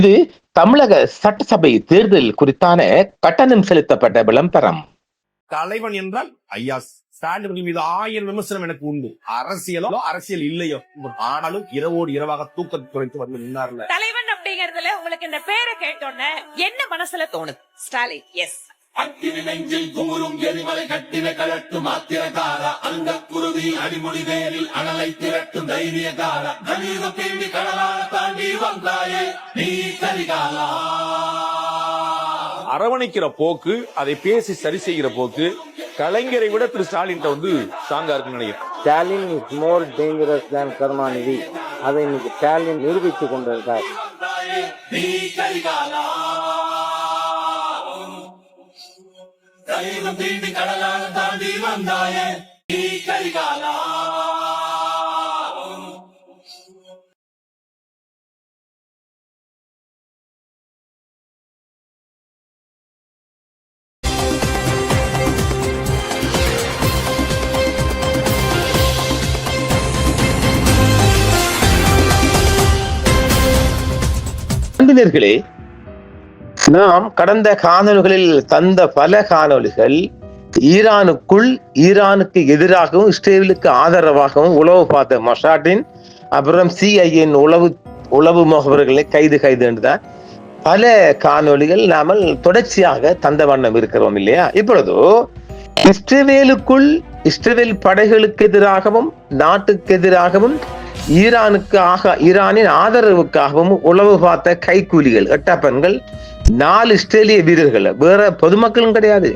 இது தமிழக சட்டசபை தேர்தல் குறித்தான கட்டணம் செலுத்தப்பட்ட விளம்பரம். தலைவன் என்றால் ஐயா ஸ்டாலின் மீது 1000 விமர்சனம் எனக்கு உண்டு. அரசியல் இல்லையோ, ஆனாலும் இரவோடு இரவாக தூக்கத்தை குறைத்து வந்து நின்னார்ல. தலைவன் அப்படிங்கறதுல உங்களுக்கு இந்த பேரை கேட்டோன்னே என்ன மனசுல தோணுது? ஸ்டாலின். எஸ். அக்கினி நெஞ்சில் குமுறும் எரிமலை கட்டின கலட்டும் ஆத்திரகாரா, அந்த குருதி அடிமொழி வேரில் அனலை திரட்டும் தைரியகாரா, கலியுகம் தேடி கடலால தாண்டி வந்தாயே நீ கரிகாலா. அரவணைக்கிற போக்கு, அதை பேசி சரி செய்கிற போக்கு கலைஞரை விட திரு ஸ்டாலின் வந்து ஸ்ட்ராங்கா இருக்குன்னு நினைக்கிறேன். ஸ்டாலின் இஸ் மோர் டேஞ்சரஸ் தேன் கருணாநிதி. அதை இன்னைக்கு ஸ்டாலின் நிரூபித்துக் கொண்டிருக்கார். நீ கரிகாலா, கலியுகம் தேடி கடலால தாண்டி வந்தாயே நீ கரிகாலா. அன்பினர்களே, நாம் கடந்த காணொலிகளில் தந்த பல காணொலிகள் ஈரானுக்குள் ஈரானுக்கு எதிராகவும் இஸ்ரேலுக்கு ஆதரவாகவும் உளவு பார்த்த மொசாட்டின் அப்புறம் சிஐஏன் உளவு முகவர்களை கைது என்றுதான் பல காணொலிகள் நாமல் தொடர்ச்சியாக தந்த வண்ணம் இருக்கிறோம் இல்லையா? இப்பொழுதோ இஸ்ரேலுக்குள் இஸ்ரேல் படைகளுக்கு எதிராகவும் நாட்டுக்கு எதிராகவும் ஈரானின் ஆதரவுக்காகவும் உளவு பார்த்த கைக்கூலிகள் எட்டப்பன்கள் 4 இஸ்ரேலிய வீரர்கள், வேற பொதுமக்களும் கிடையாது,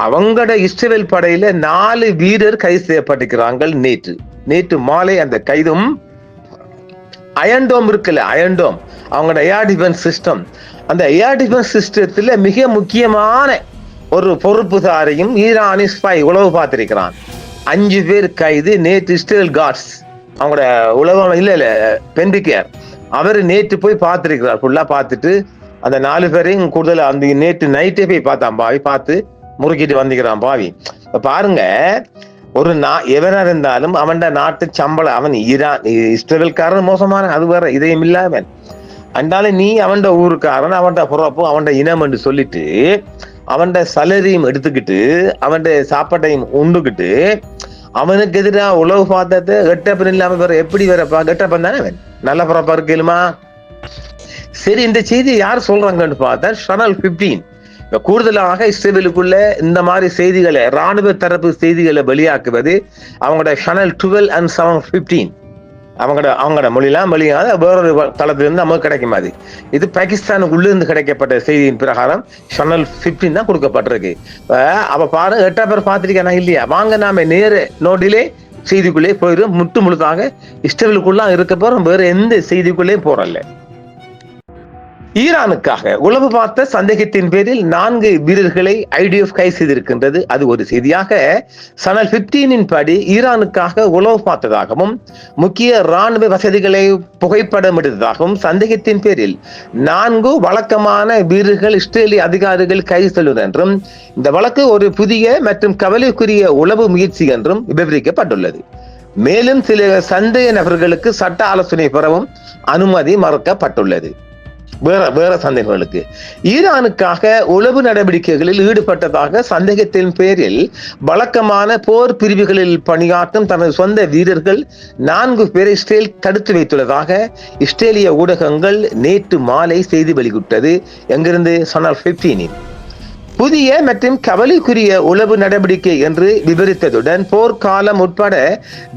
அவங்களோட இஸ்ரேல் படையில 4 வீரர் கைது செய்யப்பட்டிருக்கிறாங்க. நேற்று மாலை அந்த கைதும் அயன்டோம் இருக்குல்ல, அயன்டோம் அவங்களோட ஏர் டிஃபென்ஸ் சிஸ்டம், அந்த ஏர் டிஃபென்ஸ் சிஸ்டத்துல மிக முக்கியமான ஒரு பொறுப்புதாரையும் ஈரானின் ஸ்பை உளவு பார்த்திருக்கிறான். 5 பேர் கைது நேற்று. இஸ்ரேல் கார்ட்ஸ் அவங்களோட உலகம் இல்ல பென்பிகேர் அவர் நேற்று போய் பார்த்திருக்கிறார். ஃபுல்லா பார்த்துட்டு அந்த 4 பேரையும் கூடுதல் அந்த நேற்று நைட்டே போய் பார்த்தான் பாவி, பார்த்து முறுக்கிட்டு வந்துக்கிறான் பாவி. பாருங்க, ஒரு எவனா இருந்தாலும் அவன் நாட்டு சம்பளம், அவன் ஈரான் இஸ்ரேல்காரன் மோசமான அது வேற இதயம் இல்லாமன் அண்டாலும் நீ அவன் ஊருக்காரன், அவன் புறப்பும் அவன் இனம் என்று சொல்லிட்டு அவன் சலரியும் எடுத்துக்கிட்டு அவன் சாப்பாட்டையும் உண்டுகிட்டு அவனுக்கு எதிராக உளவு பார்த்தது கெட்டப்பன் இல்லாம வேற எப்படி வேறப்பா? கெட்டப்பன் தானே அவன், நல்ல புறப்பா இருக்கலுமா? சரி, இந்த செய்தி யார் சொல்றாங்கன்னு பார்த்தா சேனல் 15 கூடுதலாக இஸ்ரேலுக்குள்ள இந்த மாதிரி செய்திகளை ராணுவ தரப்பு செய்திகளை வெளியாக்குவது அவங்களோட சேனல் 12 and 715 அவங்களோட மொழியெல்லாம் வெளியாக வேறொரு தளத்திலிருந்து நமக்கு கிடைக்கும். இது பாகிஸ்தானுக்குள்ள இருந்து கிடைக்கப்பட்ட செய்தியின் பிரகாரம் சேனல் 15 தான் கொடுக்கப்பட்டிருக்கு. அப்ப பாரு, 8 பேர் பார்த்திருக்கேனா இல்லையா? வாங்க நாம நேர நோட்டிலே செய்திக்குள்ளே போயிடும். முழுதாக இஸ்ரேலுக்குள்ள இருக்க போறோம், வேற எந்த செய்திக்குள்ளே போறல. ஈரானுக்காக உளவு பார்த்த சந்தேகத்தின் பேரில் 4 வீரர்களை IDF கைது செய்திருக்கின்றது. அது ஒரு செய்தியாக. சேனல் 15 படி ஈரானுக்காக உளவு பார்த்ததாகவும் முக்கிய ராணுவ வசதிகளை புகைப்படம் எடுத்ததாகவும் சந்தேகத்தின் பேரில் 4 வழக்கமான வீரர்கள் இஸ்ரேலிய அதிகாரிகள் கைது செய்தனர் என்றும் இந்த வழக்கு ஒரு புதிய மற்றும் கவலைக்குரிய உளவு முயற்சி என்றும் விவரிக்கப்பட்டுள்ளது. மேலும் சில சந்தேக நபர்களுக்கு சட்ட ஆலோசனை பெறவும் அனுமதி மறுக்கப்பட்டுள்ளது. வேற சந்தேகங்களுக்கு ஈரானுக்காக உளவு நடவடிக்கைகளில் ஈடுபட்டதாக சந்தேகத்தின் பேரில் வழக்கமான போர் பிரிவுகளில் பணியாற்றும் தனது சொந்த வீரர்கள் 4 பேரை இஸ்ரேல் தடுத்து வைத்துள்ளதாக இஸ்ரேலிய ஊடகங்கள் நேற்று மாலை செய்தி வெளியிட்டது. எங்கிருந்து? சேனல் 15 புதிய மற்றும் கவலைக்குரிய உளவு நடவடிக்கை என்று விவரித்ததுடன் போர்க்காலம் உட்பட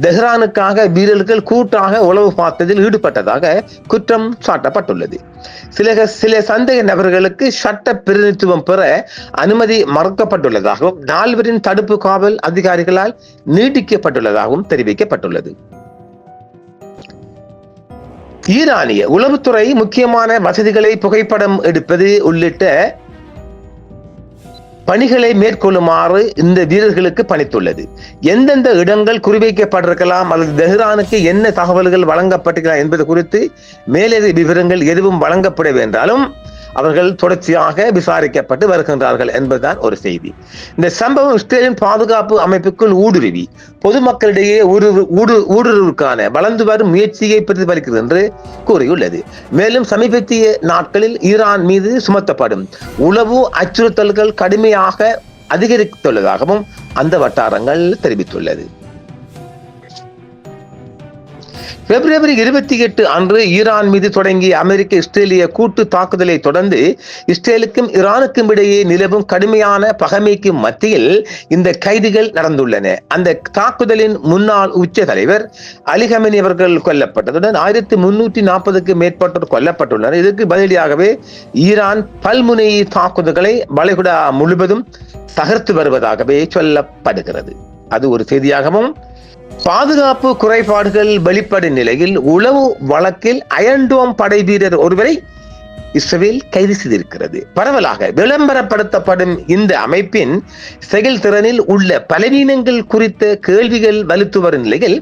தெஹ்ரானுக்காக வீரர்கள் கூட்டாக உளவு பார்த்ததில் ஈடுபட்டதாக குற்றம் சாட்டப்பட்டுள்ளது. சில சந்தேக நபர்களுக்கு சட்ட பிரதிநிதித்துவம் பெற அனுமதி மறுக்கப்பட்டுள்ளதாகவும் 4 தடுப்பு காவல் அதிகாரிகளால் நீட்டிக்கப்பட்டுள்ளதாகவும் தெரிவிக்கப்பட்டுள்ளது. ஈரானிய உளவுத்துறை முக்கியமான வசதிகளை புகைப்படம் எடுப்பது உள்ளிட்ட பணிகளை மேற்கொள்ளுமாறு இந்த வீரர்களுக்கு பணித்துள்ளது. எந்தெந்த இடங்கள் குறிவைக்கப்பட்டிருக்கலாம் அல்லது தெஹ்ரானுக்கு என்ன தகவல்கள் வழங்கப்பட்டிருக்கலாம் என்பது குறித்து மேலதிக விவரங்கள் எதுவும் வழங்கப்படவில்லை என்றாலும் அவர்கள் தொடர்ச்சியாக விசாரிக்கப்பட்டு வருகின்றார்கள் என்பதுதான் ஒரு செய்தி. இந்த சம்பவம் இஸ்ரேலின் பாதுகாப்பு அமைப்புக்குள் ஊடுருவி பொதுமக்களிடையே ஊடுருவுக்கான வளர்ந்து வரும் முயற்சியை பிரதிபலிக்கிறது என்று கூறியுள்ளது. மேலும் சமீபத்திய நாட்களில் ஈரான் மீது சுமத்தப்படும் உளவு அச்சுறுத்தல்கள் கடுமையாக அதிகரித்துள்ளதாகவும் அந்த வட்டாரங்கள் தெரிவித்துள்ளது. பிப்ரவரி 28 அன்று ஈரான் மீது தொடங்கிய அமெரிக்க இஸ்ரேலிய கூட்டு தாக்குதலை தொடர்ந்து இஸ்ரேலுக்கும் ஈரானுக்கும் இடையே நிலவும் கடுமையான பகைமைக்கு மத்தியில் இந்த கைதுகள் நடந்துள்ளன. அந்த தாக்குதலின் முன்னாள் உச்ச தலைவர் அலி கமேனி அவர்கள் கொல்லப்பட்டதுடன் 1340க்கும் மேற்பட்டோர் கொல்லப்பட்டுள்ளனர். இதற்கு பதிலடியாகவே ஈரான் பல்முனை தாக்குதல்களை வளைகுடா முழுவதும் தகர்த்து வருவதாகவே சொல்லப்படுகிறது. அது ஒரு செய்தியாகவும், பாதுகாப்பு குறைபாடுகள் வெளிப்படும் நிலையில் உளவு வழக்கில் அயர்ன் டோம் படை வீரர் ஒருவரை இஸ்ரேல் கைது செய்திருக்கிறது. பரவலாக விளம்பரப்படுத்தப்படும் இந்த அமைப்பின் செயல்திறனில் உள்ள பலவீனங்கள் குறித்த கேள்விகள் வலுத்து வரும் நிலையில்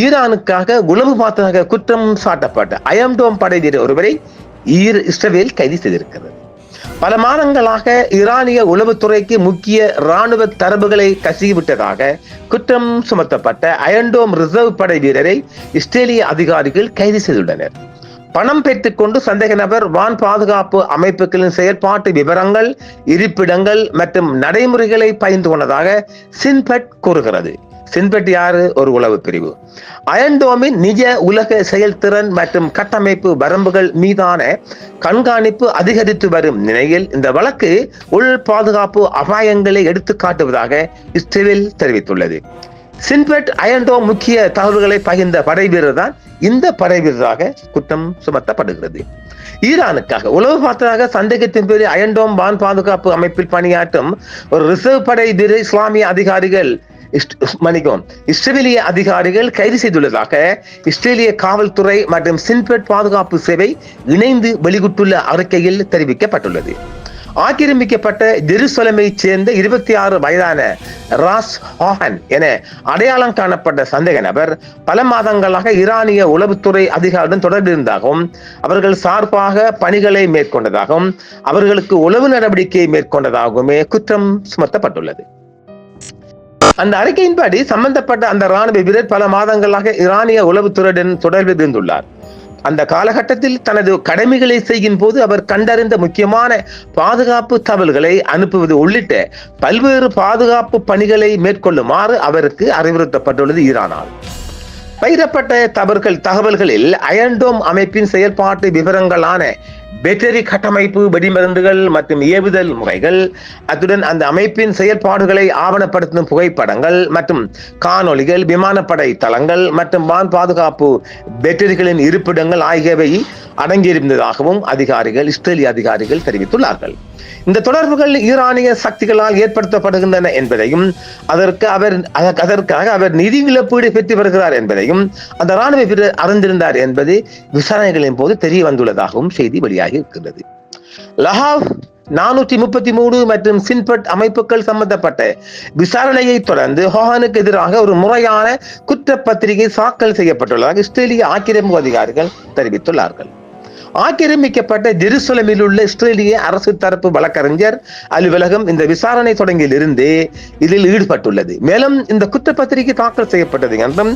ஈரானுக்காக உளவு பார்த்ததாக குற்றம் சாட்டப்பட்ட அயர்ன் டோம் படை வீரர் ஒருவரை இஸ்ரேல் கைது செய்திருக்கிறது. பல மாதங்களாக ஈரானிய உளவுத்துறைக்கு முக்கிய இராணுவ தரவுகளை கசிவிட்டதாக குற்றம் சுமத்தப்பட்ட அயர்ன் டோம் ரிசர்வ் படை வீரரை இஸ்ரேலிய அதிகாரிகள் கைது செய்துள்ளனர். பணம் பெற்றுக்கொண்டு சந்தேக நபர் வான் பாதுகாப்பு அமைப்புகளின் செயற்பாட்டு விவரங்கள், இருப்பிடங்கள் மற்றும் நடைமுறைகளை பகிர்ந்து கொண்டதாக சின்பட் கூறுகிறது. சின்பட் யாரு? ஒரு உளவு பிரிவு. அயர்ன் டோமின் நிஜ உலக செயல்திறன் மற்றும் கட்டமைப்பு வரம்புகள் மீதான கண்காணிப்பு அதிகரித்து வரும் நிலையில் இந்த வழக்கு உள் பாதுகாப்பு அபாயங்களை எடுத்து காட்டுவதாக இஸ்ரேல் தெரிவித்துள்ளது. சின்பட் அயர்ன் டோம் முக்கிய தகவல்களை பகிர்ந்த படை வீரர் தான் இந்த படை வீரராக குற்றம் சுமத்தப்படுகிறது. ஈரானுக்காக உளவு பார்த்ததாக சந்தேகத்தின் பேரில் அயர்ன் டோம் வான் பாதுகாப்பு அமைப்பில் பணியாற்றும் ஒரு ரிசர்வ் படை வீரர் இஸ்லாமிய அதிகாரிகள் இஸ்ரேலிய அதிகாரிகள் கைது செய்துள்ளதாக இஸ்ரேலிய காவல்துறை மற்றும் சின்பட் பாதுகாப்பு சேவை இணைந்து வெளியிட்டுள்ள அறிக்கையில் தெரிவிக்கப்பட்டுள்ளது. ஆக்கிரமிக்கப்பட்ட ஜெருசலேமை சேர்ந்த 26 வயதான ராஸ் ஹாஹன் என அடையாளம் காணப்பட்ட சந்தேக நபர் பல மாதங்களாக ஈரானிய உளவுத்துறை அதிகாரியுடன் தொடர்பு இருந்ததாகவும் அவர்கள் சார்பாக பணிகளை மேற்கொண்டதாகவும் அவர்களுக்கு உளவு நடவடிக்கை மேற்கொண்டதாகவுமே குற்றம் சுமத்தப்பட்டுள்ளது. அந்த அறிக்கையின்படி சம்பந்தப்பட்ட அந்த ராணுவ வீரர் பல மாதங்களாக ஈரானிய உளவுத்துறையுடன் தொடர்பில் இருந்துள்ளார். அந்த காலகட்டத்தில் தனது கடமைகளை செய்யும் போது அவர் கண்டறிந்த முக்கியமான பாதுகாப்பு தகவல்களை அனுப்புவது உள்ளிட்ட பல்வேறு பாதுகாப்பு பணிகளை மேற்கொள்ளுமாறு அவருக்கு அறிவுறுத்தப்பட்டுள்ளது. ஈரானால் பகிரப்பட்ட தகவல்களில் அயர்ன் டோம் அமைப்பின் செயல்பாட்டு விவரங்களான பேட்டரி கட்டமைப்பு, வெடிமருந்துகள் மற்றும் ஏவுதல் முறைகள், அத்துடன் அந்த அமைப்பின் செயல்பாடுகளை ஆவணப்படுத்தும் புகைப்படங்கள் மற்றும் காணொளிகள், விமானப்படை தளங்கள் மற்றும் வான் பாதுகாப்பு பேட்டரிகளின் இருப்பிடங்கள் ஆகியவை அடங்கியிருந்ததாகவும் இஸ்ரேலிய அதிகாரிகள் தெரிவித்துள்ளார்கள். இந்த தொடர்புகள் ஈரானிய சக்திகளால் ஏற்படுத்தப்படுகின்றன என்பதையும் அதற்காக அவர் நிதி இழப்பீடு பெற்று வருகிறார் என்பதையும் அந்த ராணுவ வீரர் அறிந்திருந்தார் என்பது விசாரணைகளின் போது தெரிய வந்துள்ளதாகவும் செய்தி வெளியாகி இருக்கிறது. லஹாவ் 433 மற்றும் சின்பட் அமைப்புகள் சம்பந்தப்பட்ட விசாரணையை தொடர்ந்து ஹோஹனுக்கு எதிராக ஒரு முறையான குற்றப்பத்திரிகை தாக்கல் செய்யப்பட்டுள்ளதாக இஸ்ரேலிய ஆக்கிரமிப்பு அதிகாரிகள் தெரிவித்துள்ளார்கள். ஆக்கிரமிக்கப்பட்ட ஜெருசலேமில் உள்ள இஸ்ரேலிய அரசு தரப்பு வழக்கறிஞர் அலுவலகம் இந்த விசாரணை தொடங்கியிலிருந்து இதில் ஈடுபட்டுள்ளது. மேலும் இந்த குற்றப்பத்திரிகை தாக்கல் செய்யப்பட்டது என்றும்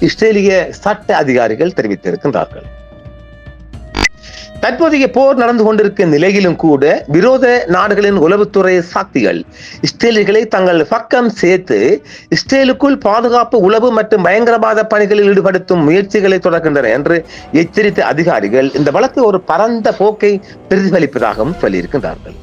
இஸ்ரேலிய சட்ட அதிகாரிகள் தெரிவித்திருக்கின்றார்கள். தற்போதைய போர் நடந்து கொண்டிருக்கும் நிலையிலும் கூட விரோத நாடுகளின் உளவுத்துறை சக்திகள் இஸ்ரேலிகளை தங்கள் பக்கம் சேர்த்து இஸ்ரேலுக்குள் பாதுகாப்பு, உளவு மற்றும் பயங்கரவாத பணிகளில் ஈடுபடுத்தும் முயற்சிகளை தொடர்கின்றன என்று எச்சரித்த அதிகாரிகள் இந்த வழக்கு ஒரு பரந்த போக்கை பிரதிபலிப்பதாகவும் சொல்லியிருக்கின்றார்கள்.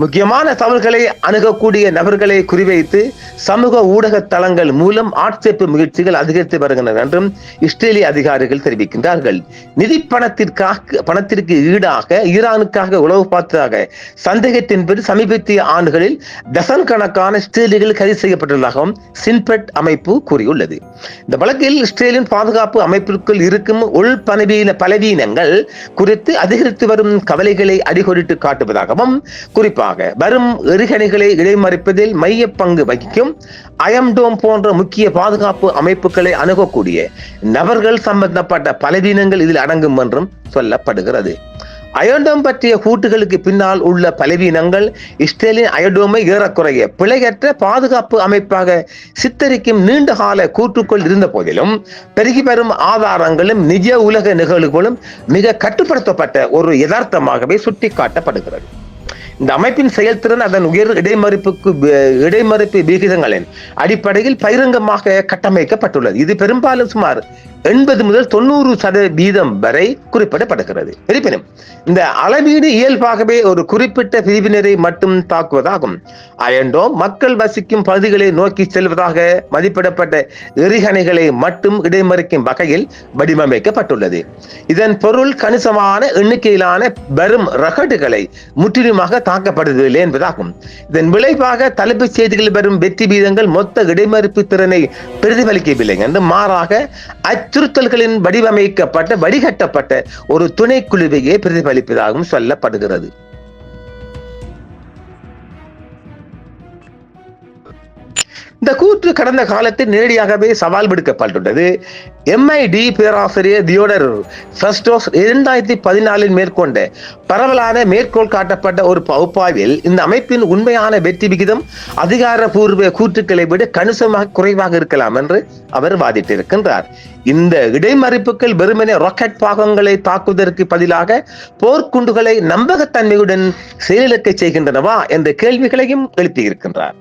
முக்கியமான தகவல்களை அணுகக்கூடிய நபர்களை குறிவைத்து சமூக ஊடக தளங்கள் மூலம் ஆட்சேர்ப்பு முயற்சிகள் அதிகரித்து வருகின்றன என்றும் இஸ்ரேலிய அதிகாரிகள் தெரிவிக்கின்றார்கள். நிதி பணத்திற்கு ஈடாக ஈரானுக்காக உளவு பார்த்ததாக சந்தேகத்தின் பேர் சமீபத்திய ஆண்டுகளில் டசன் கணக்கான இஸ்ரேலியர்கள் கைது செய்யப்பட்டுள்ளதாகவும் சின்பட் அமைப்பு கூறியுள்ளது. இந்த வழக்கில் இஸ்ரேலின் பாதுகாப்பு அமைப்பிற்குள் இருக்கும் உள் பலவீனங்கள் குறித்து அதிகரித்து வரும் கவலைகளை அடிக்கோடிட்டு காட்டுவதாகவும் குறிப்பாக வரும் எரிகணைகளை இடைமறிப்பதில் மைய பங்கு வகிக்கும் அயர்ன் டோம் போன்ற முக்கிய பாதுகாப்பு அமைப்புகளை அணுகக்கூடிய நபர்கள் சம்பந்தப்பட்ட பலவீனங்கள் இதில் அடங்கும் என்றும் சொல்லப்படுகிறது. அயோடோம் பற்றிய கூட்டுகளுக்கு பின்னால் உள்ள பலவீனங்கள் இஸ்ரேலின் அயோடோமை ஏறக்குறைய பிழையற்ற பாதுகாப்பு அமைப்பாக சித்தரிக்கும் நீண்டகால கூற்றுக்குள் இருந்த போதிலும் பெருகி வரும் ஆதாரங்களும் நிஜ உலக நிகழ்வுகளும் மிக கட்டுப்படுத்தப்பட்ட ஒரு யதார்த்தமாகவே சுட்டிக்காட்டப்படுகிறது. இந்த அமைப்பின் செயல்திறன் அதன் உயர் இடைமறிப்பு விகிதங்களின் அடிப்படையில் பகிரங்கமாக கட்டமைக்கப்பட்டுள்ளது. இது பெரும்பாலும் சுமார் 80 முதல் 90% வரை குறிப்பிடப்படுகிறது. இருப்பினும் இந்த அளவீடு இயல்பாகவே ஒரு குறிப்பிட்ட பிரிவினரை மட்டும் தாக்குவதாகும். அயன்டோம் மக்கள் வசிக்கும் பகுதிகளை நோக்கி செல்வதாக மதிப்பிடப்பட்ட எரிகணைகளை மட்டும் இடைமறிக்கும் வகையில் வடிவமைக்கப்பட்டுள்ளது. இதன் பொருள் கணிசமான எண்ணிக்கையிலான வரும் ரகடுகளை முற்றிலுமாக தாக்கப்படுவதில்லை என்பதாகும். இதன் விளைவாக தலைப்புச் செய்திகளில் வரும் வெற்றி வீதங்கள் மொத்த இடைமறிப்பு திறனை பிரதிபலிக்கவில்லை என்று மாறாக அச்சுறுத்தல்களின் வடிகட்டப்பட்ட ஒரு துணைக்குழுவையே பிரதிபலிப்பதாகவும் சொல்லப்படுகிறது. இந்த கூற்று கடந்த காலத்தில் நேரடியாகவே சவால் விடுக்கப்பட்டுள்ளது. MIT பேராசிரியர் தியோடர் ஃபெஸ்டோஸ் 2014 மேற்கொண்ட பரவலான மேற்கோள் காட்டப்பட்ட ஒரு பகுப்பாய்வில் இந்த அமைப்பின் உண்மையான வெற்றி விகிதம் அதிகாரப்பூர்வ கூற்றுக்களை விட கணிசமாக குறைவாக இருக்கலாம் என்று அவர் வாதிட்டிருக்கின்றார். இந்த இடைமறிப்புகள் வெறுமனே ராக்கெட் பாகங்களை தாக்குவதற்கு பதிலாக போர்க்குண்டுகளை நம்பகத்தன்மையுடன் செயலிழக்க செய்கின்றனவா என்ற கேள்விகளையும் எழுப்பியிருக்கின்றார்.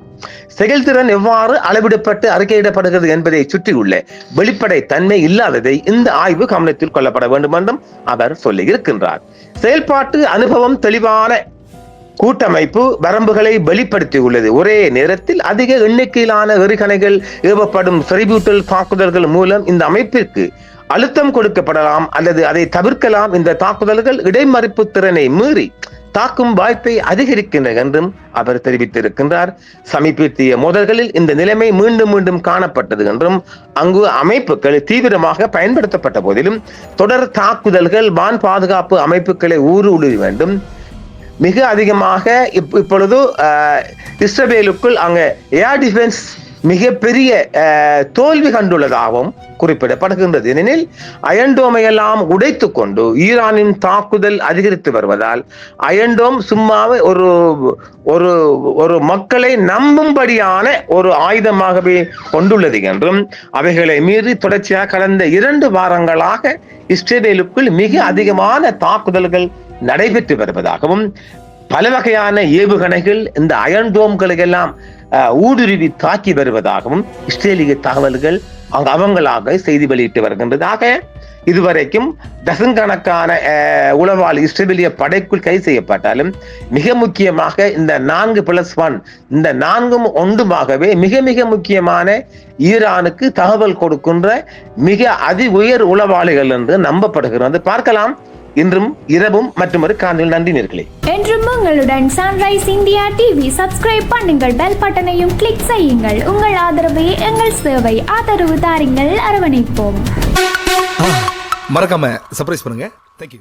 செயல்திறன் எவ்வாறு அளவிடப்பட்டு அறிக்கையிடப்படுகிறது என்பதை சுற்றியுள்ள வெளிப்படை தன்மை இல்லாததை இந்த ஆய்வு கவனத்தில் கொள்ளப்பட வேண்டும் என்றும் அவர் சொல்லி இருக்கின்றார். செயல்பாட்டு அனுபவம் தெளிவான கூட்டமைப்பு வரம்புகளை வெளிப்படுத்தியுள்ளது. ஒரே நேரத்தில் அதிக எண்ணிக்கையிலான எரிகணைகள் ஏவப்படும் செறிவூட்டல் தாக்குதல்கள் மூலம் இந்த அமைப்பிற்கு அழுத்தம் கொடுக்கப்படலாம் அல்லது அதை தவிர்க்கலாம். இந்த தாக்குதல்கள் இடைமறிப்பு திறனை மீறி தாக்கும் வாய்ப்பை அதிகரிக்கின்றன என்றும் அவர் தெரிவித்திருக்கின்றார். சமீபத்திய மோதல்களில் இந்த நிலைமை மீண்டும் காணப்பட்டது என்றும் அங்கு அமைப்புகள் தீவிரமாக பயன்படுத்தப்பட்ட போதிலும் தொடர் தாக்குதல்கள் வான் பாதுகாப்பு அமைப்புகளை ஊடுருவ வேண்டும். மிக அதிகமாக இப்பொழுது இஸ்ரேலுக்குள் அங்க ஏர் டிஃபென்ஸ் மிகப்பெரிய தோல்வி கண்டுள்ளதாகவும் குறிப்பிடப்படுகின்றது. ஏனெனில் அயன்டோமை எல்லாம் உடைத்துக் கொண்டு ஈரானின் தாக்குதல் அதிகரித்து வருவதால் அயன்டோம் சும்மாவே ஒரு மக்களை நம்பும்படியான ஒரு ஆயுதமாகவே கொண்டுள்ளது என்றும் அவைகளை மீறி தொடர்ச்சியாக கடந்த 2 வாரங்களாக இஸ்ரேலுக்குள் மிக அதிகமான தாக்குதல்கள் நடைபெற்று வருவதாகவும் பல வகையான ஏவுகணைகள் இந்த அயன்டோம்களை எல்லாம் ஊடுருவி தாக்கி வருவதாகவும் இஸ்ரேலிய தகவல்கள் அவங்களாக செய்தி வெளியிட்டு வருகின்றதாக இதுவரைக்கும் டசன் கணக்கான உளவாளி இஸ்ரேலிய படைக்குள் கைது செய்யப்பட்டாலும் மிக முக்கியமாக இந்த 4+1 இந்த 4ம் ஒன்றுமாகவே மிக முக்கியமான ஈரானுக்கு தகவல் கொடுக்கின்ற மிக அதி உயர் உளவாளிகள் என்று நம்பப்படுகிறது. பார்க்கலாம் இன்றும் இரவும் மற்றொரு காணொளியில். நன்றி நேயர்களே. என்றும் உங்களுடன் சன்ரைஸ் இந்தியா டிவி சப்ஸ்கிரைப் பண்ணுங்கள், பெல் பட்டனையும் கிளிக் செய்யுங்கள். உங்கள் ஆதரவே எங்கள் சேவை. ஆதரவு தாருங்கள், அரவணைப்போம். மறக்காம சர்ப்ரைஸ் பண்ணுங்க. தேங்க்யூ.